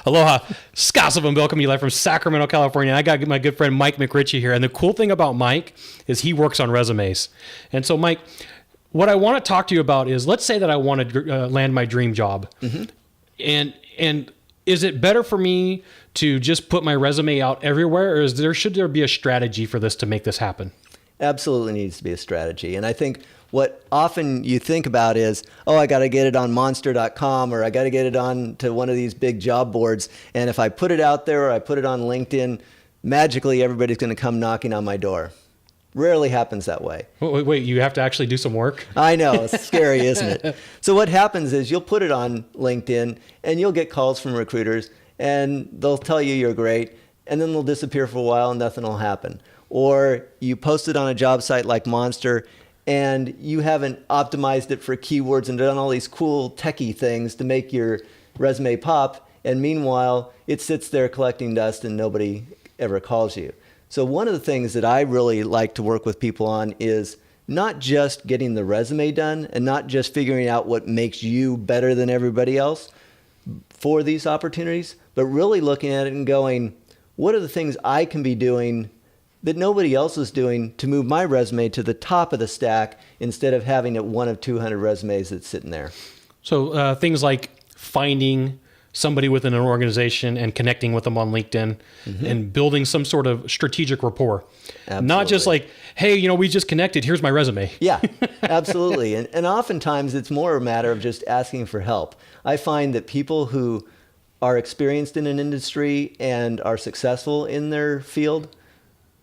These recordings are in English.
Aloha, Scott Sylvan Bell coming to you live from Sacramento, California. I got my good friend Mike McRitchie here. And the cool thing about Mike is he works on resumes. And so, Mike, what I want to talk to you about is, let's say that I want to land my dream job. Mm-hmm. And is it better for me to just put my resume out everywhere, or should there be a strategy for this to make this happen? Absolutely needs to be a strategy. And I think what often you think about is, oh, I got to get it on monster.com, or I got to get it on to one of these big job boards. And if I put it out there or I put it on LinkedIn, magically everybody's going to come knocking on my door. Rarely happens that way. Wait, you have to actually do some work? I know, it's scary, isn't it? So what happens is you'll put it on LinkedIn and you'll get calls from recruiters and they'll tell you you're great, and then they'll disappear for a while and nothing will happen. Or you post it on a job site like Monster and you haven't optimized it for keywords and done all these cool techie things to make your resume pop, and meanwhile it sits there collecting dust and nobody ever calls you. So one of the things that I really like to work with people on is not just getting the resume done and not just figuring out what makes you better than everybody else for these opportunities, but really looking at it and going, what are the things I can be doing that nobody else is doing to move my resume to the top of the stack instead of having it one of 200 resumes that's sitting there? So things like finding somebody within an organization and connecting with them on LinkedIn, mm-hmm. and building some sort of strategic rapport. Absolutely. Not just like, hey, we just connected, here's my resume. Yeah, absolutely. And oftentimes it's more a matter of just asking for help. I find that people who are experienced in an industry and are successful in their field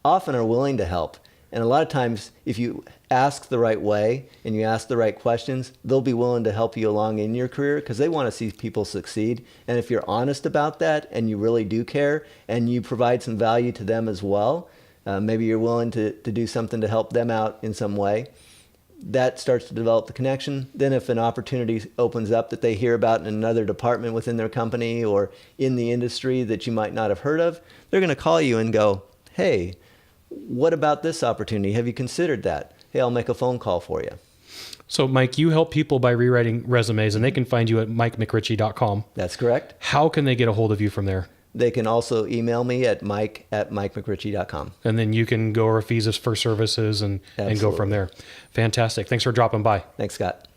often are willing to help. And a lot of times, if you ask the right way and you ask the right questions, they'll be willing to help you along in your career because they want to see people succeed. And if you're honest about that and you really do care and you provide some value to them as well, maybe you're willing to do something to help them out in some way, that starts to develop the connection. Then if an opportunity opens up that they hear about in another department within their company or in the industry that you might not have heard of, they're going to call you and go, hey, what about this opportunity? Have you considered that? Hey, I'll make a phone call for you. So, Mike, you help people by rewriting resumes, and they can find you at MikeMcRitchie.com. That's correct. How can they get a hold of you from there? They can also email me at mike@MikeMcRitchie.com. And then you can go over fees for services and go from there. Fantastic. Thanks for dropping by. Thanks, Scott.